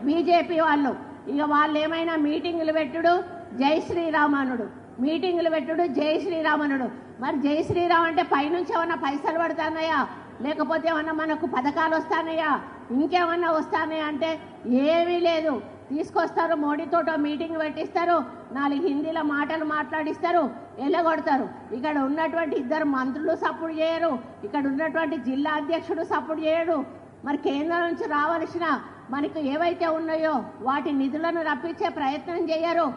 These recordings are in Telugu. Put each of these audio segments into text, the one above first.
బీజేపీ వాళ్ళు. ఇక వాళ్ళు ఏమైనా మీటింగులు పెట్టుడు జై శ్రీరామనుడు, మీటింగులు పెట్టుడు జై శ్రీరామనుడు. మరి జై శ్రీరామ్ అంటే పైనుంచి ఏమన్నా పైసలు పడుతున్నాయా, లేకపోతే ఏమన్నా మనకు పథకాలు వస్తానయా, ఇంకేమన్నా వస్తానయా అంటే ఏమీ లేదు. తీసుకొస్తారు, మోడీతోటో మీటింగ్ పెట్టిస్తారు, 4 హిందీలో మాటలు మాట్లాడిస్తారు, ఎల్లగొడతారు. ఇక్కడ ఉన్నటువంటి 2 మంత్రులు సపోర్ట్ చేయరు, ఇక్కడ ఉన్నటువంటి జిల్లా అధ్యక్షుడు సపోర్ట్ చేయడు. మరి కేంద్రం నుంచి రావాల్సిన మనకు ఏవైతే ఉన్నాయో వాటి నిధులను రప్పించే ప్రయత్నం చేయరు.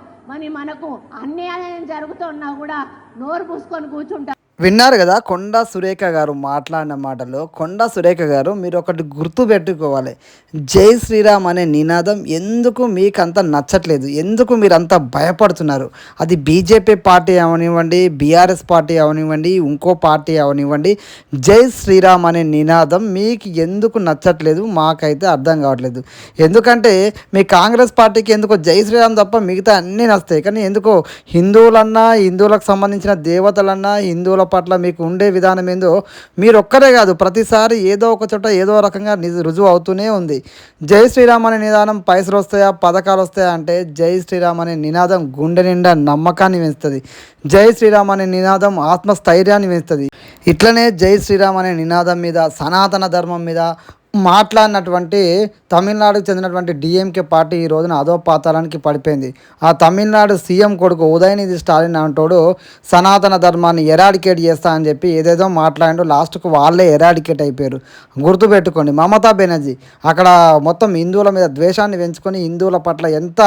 మనకు అన్యాయం జరుగుతున్నా కూడా నోరు పూసుకొని కూర్చుంటారు. విన్నారు కదా కొండా సురేఖ గారు మాట్లాడిన మాటలు. కొండా సురేఖ గారు మీరు ఒకటి గుర్తు పెట్టుకోవాలి, జై శ్రీరామ్ అనే నినాదం ఎందుకు మీకు అంత నచ్చట్లేదు, ఎందుకు మీరు అంత భయపడుతున్నారు? అది బీజేపీ పార్టీ అవనివ్వండి, బీఆర్ఎస్ పార్టీ అవనివ్వండి, ఇంకో పార్టీ అవనివ్వండి, జై శ్రీరామ్ అనే నినాదం మీకు ఎందుకు నచ్చట్లేదు మాకైతే అర్థం కావట్లేదు. ఎందుకంటే మీ కాంగ్రెస్ పార్టీకి ఎందుకో జై శ్రీరామ్ తప్ప మిగతా అన్నీ నచ్చుతాయి, కానీ ఎందుకో హిందువులన్నా, హిందువులకు సంబంధించిన దేవతలన్నా, హిందువుల పట్ల మీకు ఉండే విధానం ఏందో మీరు ఒక్కరే కాదు, ప్రతిసారి ఏదో ఒక చోట ఏదో రకంగా రుజువు అవుతూనే ఉంది. జై శ్రీరామ్ అనే నినాదం పైసలు వస్తాయా, పథకాలు వస్తాయా అంటే జై శ్రీరామ్ అనే నినాదం గుండె నిండా నమ్మకాన్ని పెంచుతుంది. జై శ్రీరామ్ అనే నినాదం ఆత్మస్థైర్యాన్ని పెంచుతుంది. ఇట్లనే జై శ్రీరామ్ అనే నినాదం మీద, సనాతన ధర్మం మీద మాట్లాడినటువంటి తమిళనాడుకు చెందినటువంటి డిఎంకే పార్టీ ఈ రోజున అధోపాతాళానికి పడిపోయింది. ఆ తమిళనాడు సీఎం కొడుకు ఉదయనిధి స్టాలిన్ అంటోడు సనాతన ధర్మాన్ని ఎరాడికేట్ చేస్తా అని చెప్పి ఏదేదో మాట్లాడిండు. లాస్ట్కు వాళ్ళే ఎరాడికేట్ అయిపోయారు. గుర్తుపెట్టుకోండి, మమతా బెనర్జీ అక్కడ మొత్తం హిందువుల మీద ద్వేషాన్ని పెంచుకొని హిందువుల పట్ల ఎంత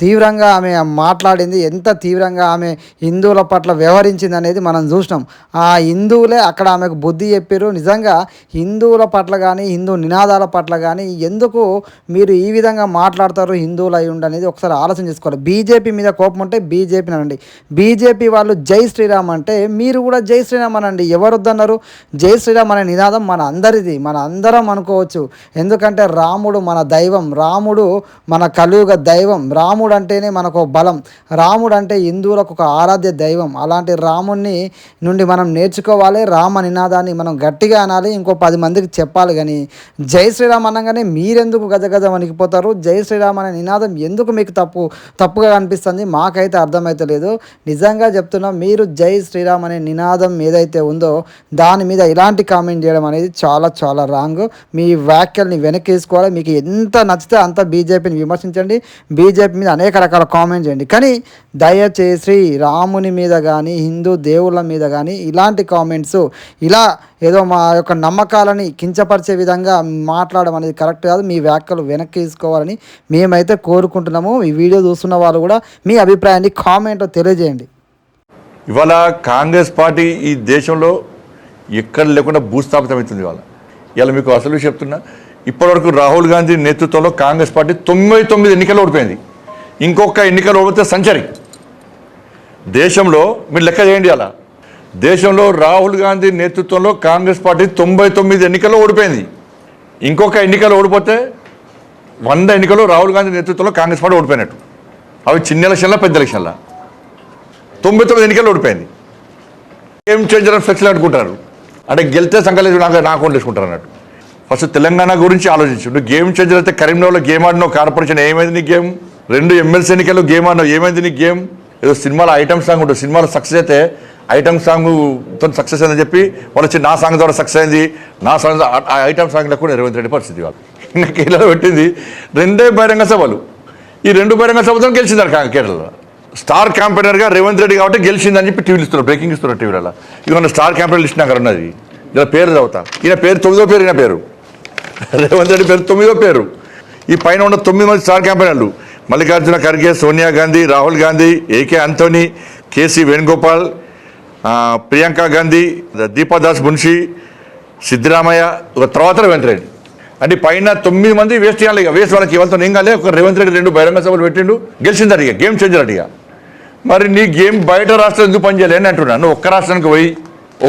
తీవ్రంగా ఆమె మాట్లాడింది, ఎంత తీవ్రంగా ఆమె హిందువుల పట్ల వ్యవహరించింది అనేది మనం చూసినాం. ఆ హిందువులే అక్కడ ఆమెకు బుద్ధి చెప్పారు. నిజంగా హిందువుల పట్ల కానీ, హిందూ నినాదాల పట్ల కానీ ఎందుకు మీరు ఈ విధంగా మాట్లాడతారు హిందువులు అయి ఉండి అనేది ఒకసారి ఆలోచన చేసుకోవాలి. బీజేపీ మీద కోపం ఉంటే బీజేపీని అనండి, బీజేపీ వాళ్ళు జై శ్రీరామ్ అంటే మీరు కూడా జై శ్రీరామ్ అనండి. ఎవరు వద్దన్నారు? జై శ్రీరామ్ అనే నినాదం మన అందరిది, మన అందరం అనుకోవచ్చు. ఎందుకంటే రాముడు మన దైవం, రాముడు మన కలియుగ దైవం, రాముడు అంటేనే మనకు బలం, రాముడు అంటే హిందువులకు ఒక ఆరాధ్య దైవం. అలాంటి రాముడిని నుండి మనం నేర్చుకోవాలి. రామ నినాదాన్ని మనం గట్టిగా అనాలి, ఇంకో 10 మందికి చెప్పాలి. కానీ జై శ్రీరామ్ అనగానే మీరెందుకు గజగజ వణికిపోతారు? జై శ్రీరామ్ అనే నినాదం ఎందుకు మీకు తప్పుగా అనిపిస్తుంది? మాకైతే అర్థమైతే లేదు. నిజంగా చెప్తున్నా, మీరు జై శ్రీరామ్ అనే నినాదం ఏదైతే ఉందో దాని మీద ఇలాంటి కామెంట్ చేయడం అనేది చాలా చాలా రాంగ్. మీ వ్యాఖ్యల్ని వెనక్కి తీసుకోవాలి. మీకు ఎంత నచ్చితే అంత బీజేపీని విమర్శించండి, బీజేపీ మీద అనేక రకాల కామెంట్ చేయండి. కానీ దయచేసి రాముని మీద కానీ, హిందూ దేవుళ్ళ మీద కానీ ఇలాంటి కామెంట్స్, ఇలా ఏదో మా యొక్క నమ్మకాలని కించపరిచే విధంగా మాట్లాడడం అనేది కరెక్ట్ కాదు. మీ వ్యాఖ్యలు వెనక్కి తీసుకోవాలని మేమైతే కోరుకుంటున్నాము. ఈ వీడియో చూస్తున్న వాళ్ళు కూడా మీ అభిప్రాయాన్ని కామెంట్లో తెలియజేయండి. ఇవాళ కాంగ్రెస్ పార్టీ ఈ దేశంలో ఎక్కడ లేకుండా భూస్థాపితమవుతుంది. ఇవాళ మీకు అసలు చెప్తున్నా, ఇప్పటివరకు రాహుల్ గాంధీ నేతృత్వంలో కాంగ్రెస్ పార్టీ 99 ఎన్నికలు ఓడిపోయింది. ఇంకొక ఎన్నికలు ఓడిపోతే సంచరి. దేశంలో మీరు లెక్క చేయండి, అలా దేశంలో రాహుల్ గాంధీ నేతృత్వంలో కాంగ్రెస్ పార్టీ 99 ఎన్నికల్లో ఓడిపోయింది. ఇంకొక ఎన్నికలు ఓడిపోతే 100 ఎన్నికలు రాహుల్ గాంధీ నేతృత్వంలో కాంగ్రెస్ పార్టీ ఓడిపోయినట్టు. అవి చిన్న ఎలక్షన్లా, పెద్ద ఎలక్షన్లా 99 ఎన్నికలు ఓడిపోయింది. గేమ్ చేంజర్ అని ఫ్లెక్స్లు అనుకుంటారు, అంటే గెలితే సంకలేదు నాకు వేసుకుంటారు అన్నట్టు. ఫస్ట్ తెలంగాణ గురించి ఆలోచించు. నువ్వు గేమ్ చేంజర్ అయితే కరీంనగర్లో గేమ్ ఆడినావు, కార్పొరేషన్ ఏమైంది నీ గేమ్? 2 ఎమ్మెల్సీ ఎన్నికల్లో గేమ్ ఆడినావు, ఏమైంది నీ గేమ్? ఏదో సినిమాలో ఐటమ్ సాంగ్ ఉంటుంది, సినిమాలో సక్సెస్ అయితే ఐటమ్ సాంగ్తో సక్సెస్ అయిందని చెప్పి వాళ్ళు వచ్చి నా సాంగ్ ద్వారా సక్సెస్ అయింది, నా సాంగ్ ఐటమ్ సాంగ్లో కూడా రేవంత్ రెడ్డి పరిస్థితి. వాళ్ళు ఇంకా కేరళలో పెట్టింది 2 బహిరంగ సభలు. ఈ 2 బహిరంగ సభతో గెలిచిందారు కేరళలో. స్టార్ క్యాంపెయినర్గా రేవంత్ రెడ్డి కాబట్టి గెలిచిందని చెప్పి టీవీలు ఇస్తున్నారు, బ్రేకింగ్ ఇస్తున్నారు టీవీలలో. ఇవన్న స్టార్ క్యాంపెయినర్ లిస్ట్ నాకు ఉన్నది. ఇలా పేరు చదువుతా. ఈయన పేరు 9వ పేరు, ఈయన పేరు రేవంత్ రెడ్డి పేరు 9వ పేరు. ఈ పైన ఉన్న 9 మంది స్టార్ క్యాంపెయినర్లు మల్లికార్జున ఖర్గే, సోనియా గాంధీ, రాహుల్ గాంధీ, ఏకే ఆంటోనీ, కేసీ వేణుగోపాల్, ప్రియాంక గాంధీ, దీపాదాస్ మున్షి, సిద్ధరామయ్య, ఒక తర్వాత రేవంత్ రెడ్డి. అంటే పైన 9 మంది వేస్ట్ చేయాలి. ఇక వేస్ట్ వాళ్ళకి ఇవ్వాలతో ఏం కాలే. ఒక రేవంత్ రెడ్డి 2 బహిరంగ సభలు పెట్టిండు, గెలిచింది అడిగా, గేమ్ చేంజర్ అడిగా. మరి నీ గేమ్ బయట రాష్ట్రం ఎందుకు పనిచేయాలి అని అంటున్నా. నువ్వు ఒక్క రాష్ట్రానికి పోయి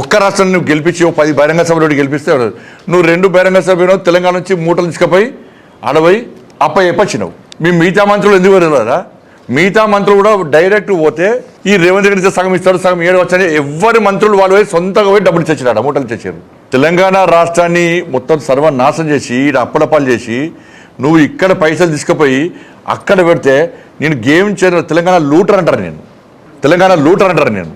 ఒక్క రాష్ట్రాన్ని నువ్వు గెలిపించి 10 బహిరంగ సభలు గెలిపిస్తే నువ్వు 2 బహిరంగ సభలు తెలంగాణ నుంచి మూటలు తీసుకుపోయి ఆడపోయి అప్పచెప్పినావు. మీ మిగతా మంత్రులు ఎందుకు వెళ్ళరా? మిగతా మంత్రులు కూడా డైరెక్ట్ పోతే ఈ రేవంత్ రెడ్డి సగం ఇస్తాడు, సగం ఏడు వచ్చని ఎవరి మంత్రులు వాళ్ళు పోయి సొంతంగా పోయి డబ్బులు తెచ్చినాడు, మూటలు తెచ్చారు. తెలంగాణ రాష్ట్రాన్ని మొత్తం సర్వనాశనం చేసి అప్పలపాలు చేసి నువ్వు ఇక్కడ పైసలు తీసుకుపోయి అక్కడ పెడితే నేను గేమ్ తెలంగాణ లూటర్ అంటారు, నేను తెలంగాణ లూటర్ అంటారు. నేను